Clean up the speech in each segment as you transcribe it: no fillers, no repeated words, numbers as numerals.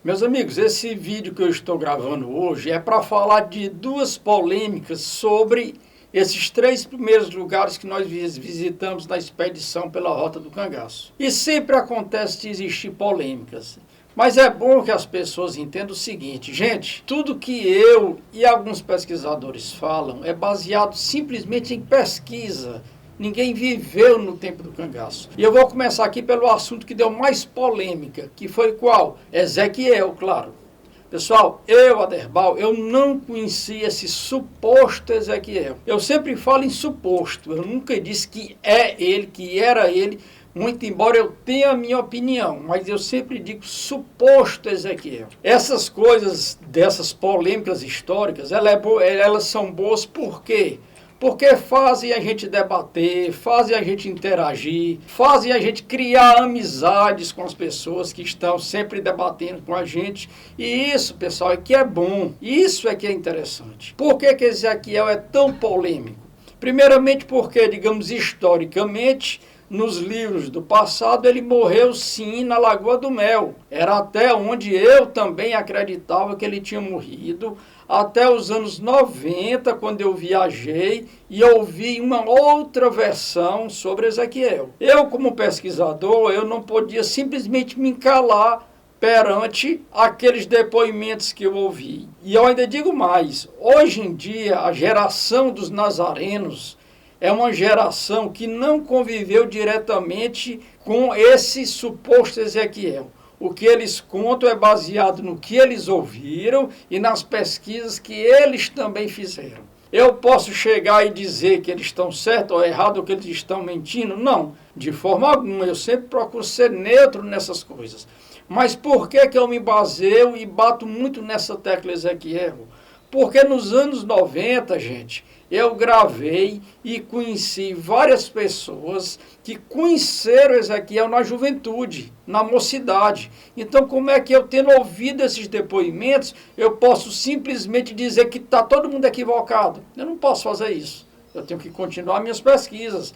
Meus amigos, esse vídeo que eu estou gravando hoje é para falar de duas polêmicas sobre esses 3 primeiros lugares que nós visitamos na expedição pela Rota do Cangaço. E sempre acontece de existir polêmicas. Mas é bom que as pessoas entendam o seguinte, gente, tudo que eu e alguns pesquisadores falam é baseado simplesmente em pesquisa. Ninguém viveu no tempo do cangaço. E eu vou começar aqui pelo assunto que deu mais polêmica, que foi qual? Ezequiel, claro. Pessoal, Aderbal, eu não conhecia esse suposto Ezequiel. Eu sempre falo em suposto, eu nunca disse que é ele, que era ele, muito embora eu tenha a minha opinião, mas eu sempre digo suposto Ezequiel. Essas coisas, dessas polêmicas históricas, elas são boas por quê? Porque fazem a gente debater, fazem a gente interagir, fazem a gente criar amizades com as pessoas que estão sempre debatendo com a gente. E isso, pessoal, é que é bom. Isso é que é interessante. Por que Ezequiel é tão polêmico? Primeiramente porque, digamos, historicamente, nos livros do passado, ele morreu sim na Lagoa do Mel. Era até onde eu também acreditava que ele tinha morrido, até os anos 90, quando eu viajei e ouvi uma outra versão sobre Ezequiel. Eu, como pesquisador, eu não podia simplesmente me calar perante aqueles depoimentos que eu ouvi. E eu ainda digo mais, hoje em dia, a geração dos nazarenos é uma geração que não conviveu diretamente com esse suposto Ezequiel. O que eles contam é baseado no que eles ouviram e nas pesquisas que eles também fizeram. Eu posso chegar e dizer que eles estão certos ou errados, ou que eles estão mentindo? Não, de forma alguma. Eu sempre procuro ser neutro nessas coisas. Mas por que eu me baseio e bato muito nessa tecla Ezequiel? Porque nos anos 90, gente, eu gravei e conheci várias pessoas que conheceram Ezequiel na juventude, na mocidade. Então, como é que eu, tendo ouvido esses depoimentos, eu posso simplesmente dizer que está todo mundo equivocado? Eu não posso fazer isso. Eu tenho que continuar minhas pesquisas.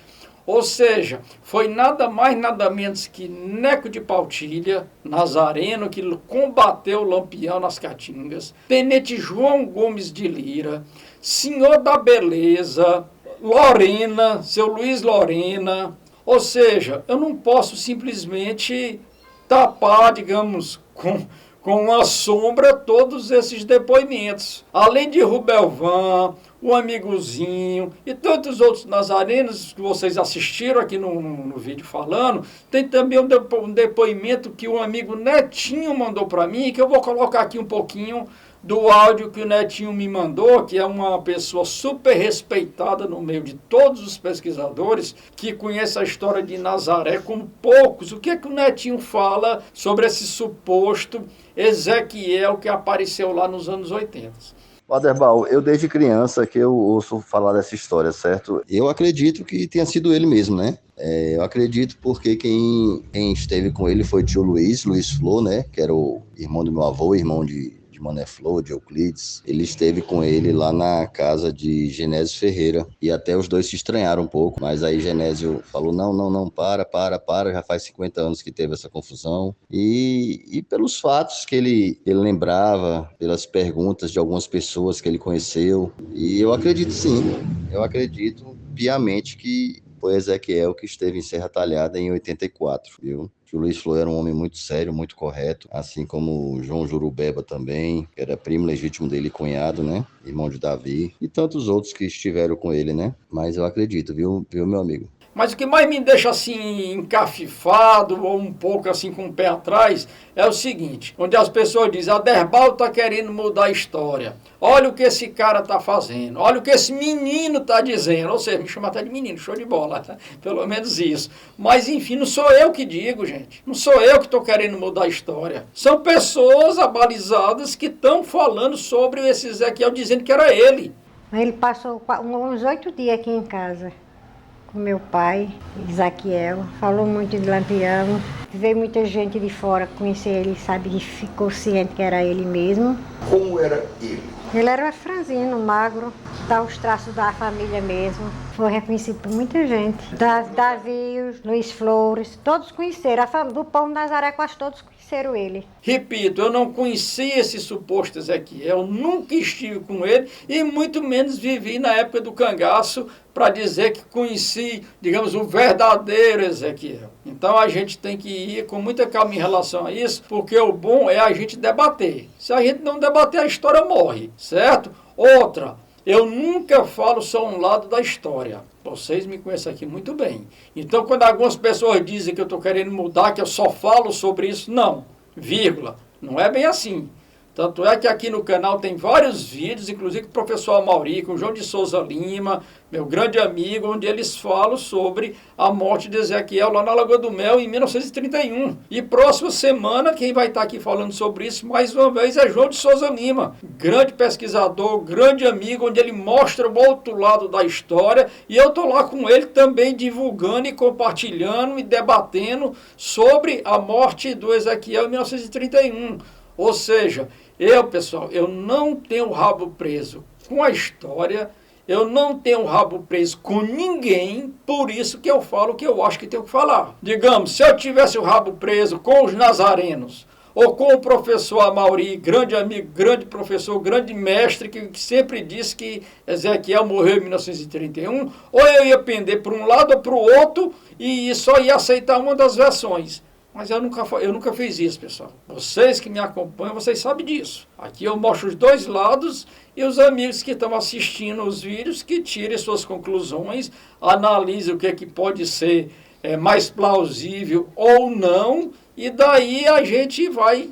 Ou seja, foi nada mais, nada menos que Neco de Pautilha, nazareno, que combateu o Lampião nas Caatingas, Tenente João Gomes de Lira, Senhor da Beleza, Lorena, seu Luiz Lorena. Ou seja, eu não posso simplesmente tapar, digamos, com uma sombra todos esses depoimentos. Além de Rubelvan, o Amigozinho e tantos outros nazarenos que vocês assistiram aqui no vídeo falando, tem também um depoimento que o amigo Netinho mandou para mim, que eu vou colocar aqui um pouquinho do áudio que o Netinho me mandou, que é uma pessoa super respeitada no meio de todos os pesquisadores, que conhece a história de Nazaré como poucos. O que é que o Netinho fala sobre esse suposto Ezequiel que apareceu lá nos anos 80? Aderbal, eu desde criança que eu ouço falar dessa história, certo? Eu acredito que tenha sido ele mesmo, né? Eu acredito porque quem esteve com ele foi o tio Luiz Flor, né? Que era o irmão do meu avô, irmão de Mané Flor, de Euclides. Ele esteve com ele lá na casa de Genésio Ferreira e até os dois se estranharam um pouco, mas aí Genésio falou, não, para, já faz 50 anos que teve essa confusão. E pelos fatos que ele lembrava, pelas perguntas de algumas pessoas que ele conheceu, e eu acredito piamente que foi Ezequiel que esteve em Serra Talhada em 84, viu? O Luiz Flor era um homem muito sério, muito correto, assim como o João Jurubeba também, que era primo legítimo dele e cunhado, né? Irmão de Davi, e tantos outros que estiveram com ele, né? Mas eu acredito, viu meu amigo? Mas o que mais me deixa assim encafifado ou um pouco assim com o pé atrás é o seguinte, onde as pessoas dizem, Aderbal está querendo mudar a história. Olha o que esse cara está fazendo, olha o que esse menino está dizendo. Ou seja, me chama até de menino, show de bola, tá? Pelo menos isso. Mas enfim, não sou eu que digo, gente. Não sou eu que estou querendo mudar a história. São pessoas abalizadas que estão falando sobre esse Ezequiel, dizendo que era ele. Ele passou uns 8 dias aqui em casa. Meu pai, Ezequiel, falou muito de Lampião. Veio muita gente de fora conhecer ele, sabe, que ficou ciente que era ele mesmo. Como era ele? Ele era franzino, magro, dá os traços da família mesmo. Foi reconhecido por muita gente. Davi, Luiz Flores, todos conheceram. Do povo de Nazaré quase todos conheceram. ser ele. Repito, eu não conheci esse suposto Ezequiel, nunca estive com ele e muito menos vivi na época do cangaço para dizer que conheci, digamos, o verdadeiro Ezequiel. Então a gente tem que ir com muita calma em relação a isso, porque o bom é a gente debater. Se a gente não debater, a história morre, certo? Outra, eu nunca falo só um lado da história. Vocês me conhecem aqui muito bem. Então, quando algumas pessoas dizem que eu estou querendo mudar, que eu só falo sobre isso, não, vírgula, não é bem assim. Tanto é que aqui no canal tem vários vídeos, inclusive com o professor Amauri, com o João de Souza Lima, meu grande amigo, onde eles falam sobre a morte de Ezequiel lá na Lagoa do Mel em 1931. E próxima semana, quem vai estar aqui falando sobre isso, mais uma vez, é João de Souza Lima, grande pesquisador, grande amigo, onde ele mostra o outro lado da história, e eu estou lá com ele também divulgando e compartilhando e debatendo sobre a morte do Ezequiel em 1931. Ou seja, pessoal, eu não tenho o rabo preso com a história, eu não tenho o rabo preso com ninguém, por isso que eu falo o que eu acho que tenho que falar. Digamos, se eu tivesse o rabo preso com os nazarenos, ou com o professor Amauri, grande amigo, grande professor, grande mestre, que sempre disse que Ezequiel morreu em 1931, ou eu ia pender para um lado ou para o outro e só ia aceitar uma das versões. Mas eu nunca fiz isso, pessoal. Vocês que me acompanham, vocês sabem disso. Aqui eu mostro os dois lados e os amigos que estão assistindo os vídeos que tirem suas conclusões, analisem o que é que pode ser mais plausível ou não, e daí a gente vai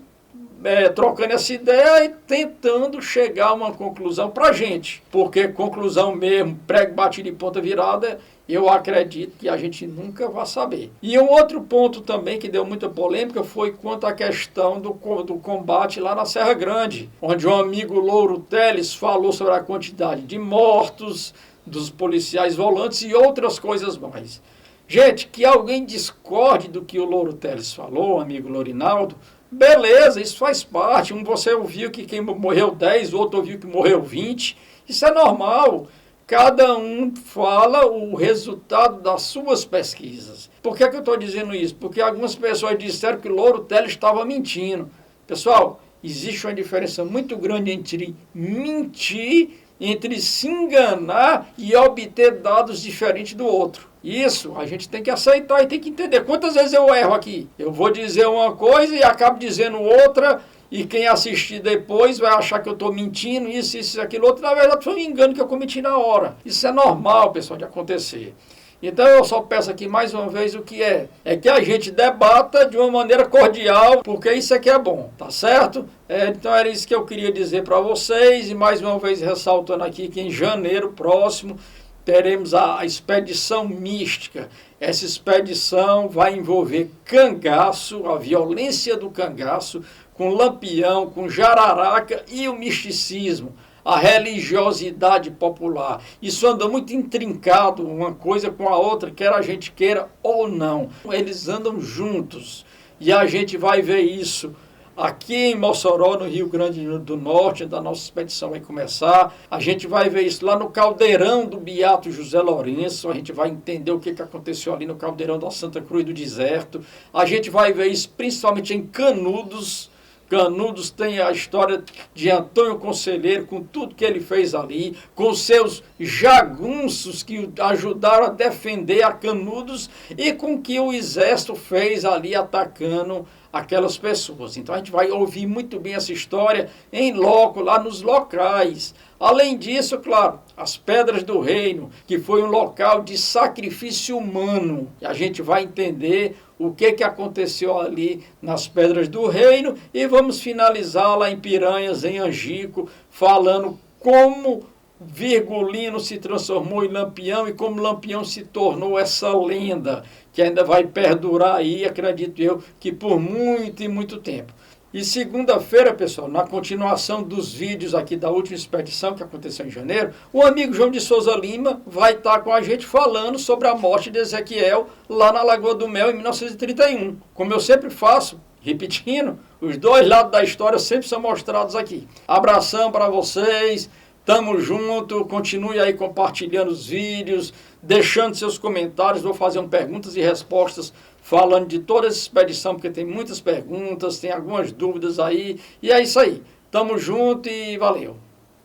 trocando essa ideia e tentando chegar a uma conclusão para a gente. Porque conclusão mesmo, prego batido e ponta virada, eu acredito que a gente nunca vai saber. E um outro ponto também que deu muita polêmica foi quanto à questão do combate lá na Serra Grande, onde um amigo Louro Teles falou sobre a quantidade de mortos, dos policiais volantes e outras coisas mais. Gente, que alguém discorde do que o Louro Teles falou, amigo Lourinaldo, beleza, isso faz parte. Você ouviu que quem morreu 10, o outro ouviu que morreu 20. Isso é normal. Cada um fala o resultado das suas pesquisas. Por que eu estou dizendo isso? Porque algumas pessoas disseram que Louro Teles estava mentindo. Pessoal, existe uma diferença muito grande entre mentir, entre se enganar e obter dados diferentes do outro. Isso a gente tem que aceitar e tem que entender. Quantas vezes eu erro aqui? Eu vou dizer uma coisa e acabo dizendo outra, e quem assistir depois vai achar que eu estou mentindo, isso, aquilo outro. Na verdade, foi um engano que eu cometi na hora. Isso é normal, pessoal, de acontecer. Então eu só peço aqui mais uma vez o que é que a gente debata de uma maneira cordial, porque isso aqui é bom, tá certo? Então era isso que eu queria dizer para vocês, e mais uma vez ressaltando aqui que em janeiro próximo teremos a expedição mística. Essa expedição vai envolver cangaço, a violência do cangaço, com lampião, com jararaca e o misticismo, a religiosidade popular. Isso anda muito intrincado, uma coisa com a outra, quer a gente queira ou não. Eles andam juntos e a gente vai ver isso aqui em Mossoró, no Rio Grande do Norte, onde a nossa expedição vai começar. A gente vai ver isso lá no caldeirão do Beato José Lourenço. A gente vai entender o que aconteceu ali no caldeirão da Santa Cruz do Deserto. A gente vai ver isso principalmente em Canudos. Canudos tem a história de Antônio Conselheiro, com tudo que ele fez ali, com seus jagunços que ajudaram a defender a Canudos e com o que o exército fez ali atacando aquelas pessoas. Então a gente vai ouvir muito bem essa história em loco, lá nos locais. Além disso, claro, as Pedras do Reino, que foi um local de sacrifício humano. E a gente vai entender o que aconteceu ali nas Pedras do Reino e vamos finalizar lá em Piranhas, em Angico, falando como Virgulino se transformou em Lampião e como Lampião se tornou essa lenda que ainda vai perdurar aí, acredito eu, que por muito e muito tempo. E segunda-feira, pessoal, na continuação dos vídeos aqui da última expedição que aconteceu em janeiro, o amigo João de Souza Lima vai estar com a gente falando sobre a morte de Ezequiel lá na Lagoa do Mel em 1931. Como eu sempre faço, repetindo, os dois lados da história sempre são mostrados aqui. Abração para vocês, tamo junto, continue aí compartilhando os vídeos, deixando seus comentários, vou fazer perguntas e respostas falando de toda essa expedição, porque tem muitas perguntas, tem algumas dúvidas aí, e é isso aí. Tamo junto e valeu.